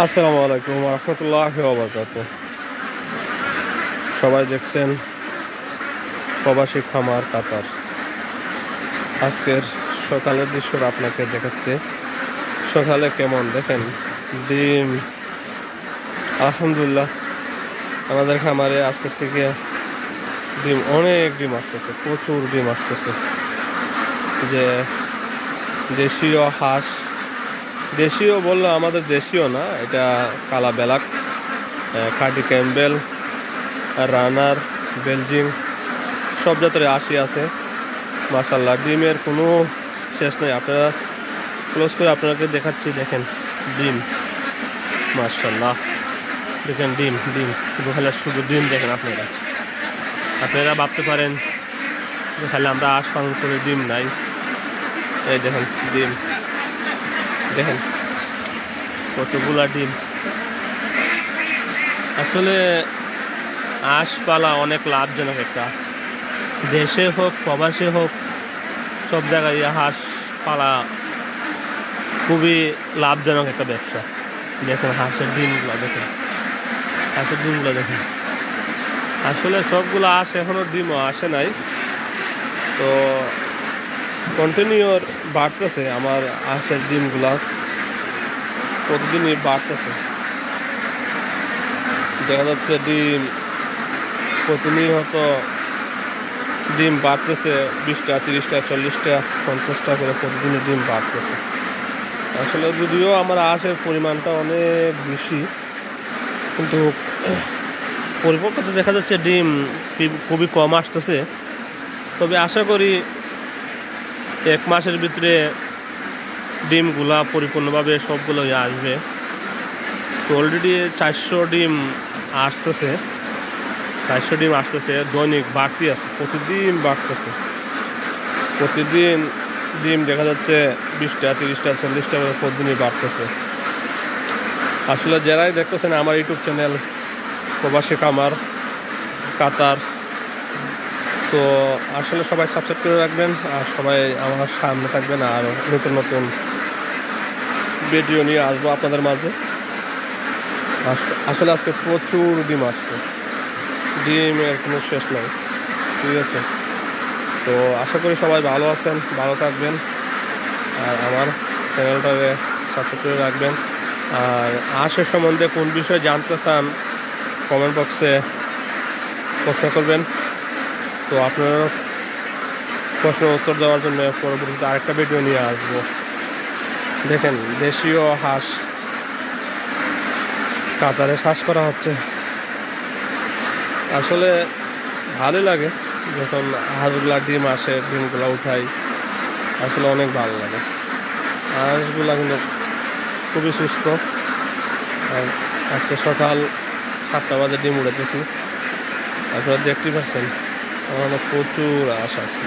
আসসালামু আলাইকুম রহমতুল্লাহি ওয়া বারাকাতুহু। সবাই দেখছেন প্রবাসী খামার কাতার। আজকের সকালের দৃশ্য আপনাকে দেখাচ্ছে। সকালে কেমন দেখেন ডিম, আলহামদুলিল্লাহ আমাদের খামারে আজকের থেকে ডিম, অনেক ডিম আসতেছে, প্রচুর ডিম আসতেছে। যে দেশীয় হাঁস, দেশীয় বললে আমাদের দেশীয় না, এটা কালা বেলাক, খাটি ক্যাম্বেল, রানার, বেলজিং সব জাতের আশি আছে। মাশাআল্লাহ ডিমের কোনো শেষ নেই। আপনারা ক্লোজ করে আপনাকে দেখাচ্ছি, দেখেন ডিম, মাশাআল্লাহ দেখেন ডিম ডিম শুধু খালি শুধু ডিম দেখেন। আপনারা ভাবতে পারেন যে খালি আমরা হাঁস পালন করে ডিম নাই। এই দেখেন ডিম, দেখেন কতগুলা ডিম। আসলে হাঁস পালা অনেক লাভজনক একটা, দেশে হোক প্রবাসে হোক সব জায়গায় হাঁস পালা খুবই লাভজনক একটা ব্যবসা। দেখেন হাঁসের ডিমগুলো, দেখেন হাঁসের ডিমগুলো দেখেন। আসলে সবগুলো হাঁস এখনও ডিমও আসে নাই, তো কন্টিনিউ বাড়তেছে আমার হাঁসের ডিমগুলা, প্রতিদিনই বাড়তেছে। দেখা যাচ্ছে ডিম প্রতিনিয়ত ডিম বাড়তেছে, 20টা 30টা 40টা 50টা করে প্রতিদিনই ডিম বাড়তেছে। আসলে যদিও আমার হাঁসের পরিমাণটা অনেক বেশি, কিন্তু পরিপক্কতা দেখা যাচ্ছে ডিম খুবই কম আসতেছে। তবে আশা করি 1 মাসের ভিতরে ডিমগুলা পরিপূর্ণভাবে সবগুলোই আসবে। তো অলরেডি 400 ডিম আসতেছে, 400 ডিম আসতেছে, দৈনিক বাড়তি আছে, প্রতিদিন বাড়তেছে। প্রতিদিন ডিম দেখা যাচ্ছে 20টা 30টা 40টা করে প্রতিদিনই বাড়তেছে। আসলে যারাই দেখতেছেন আমার ইউটিউব চ্যানেল প্রবাসী খামার কাতার, তো আসলে সবাই সাবস্ক্রাইব করে রাখবেন আর সবাই আমার সামনে থাকবেন। আর নতুন নতুন ভিডিও নিয়ে আসবো আপনাদের মাঝে। আসলে আজকে প্রচুর ডিম আসছে, ডিমের কোনো শেষ নাই, ঠিক আছে। তো আশা করি সবাই ভালো আছেন, ভালো থাকবেন, আর আমার চ্যানেলটাকে সাবস্ক্রাইব করে রাখবেন। আর হাঁসের সম্বন্ধে কোন বিষয়ে জানতে চান কমেন্ট বক্সে প্রশ্ন করবেন। তো আপনারা প্রশ্নের উত্তর দেওয়ার জন্য পরবর্তীতে আরেকটা ভিডিও নিয়ে আসবো। দেখেন দেশীয় হাঁস কাতারে চাষ করা হচ্ছে। আসলে ভালো লাগে যখন হাঁসগুলা ডিম আসে, ডিমগুলো উঠাই, আসলে অনেক ভালো লাগে। হাঁসগুলা কিন্তু খুবই সুস্থ। আর আজকে সকাল 7টা বাজে ডিম উড়াতেছি, আপনারা দেখতে পাচ্ছেন আমার প্রচুর হাঁস আছে।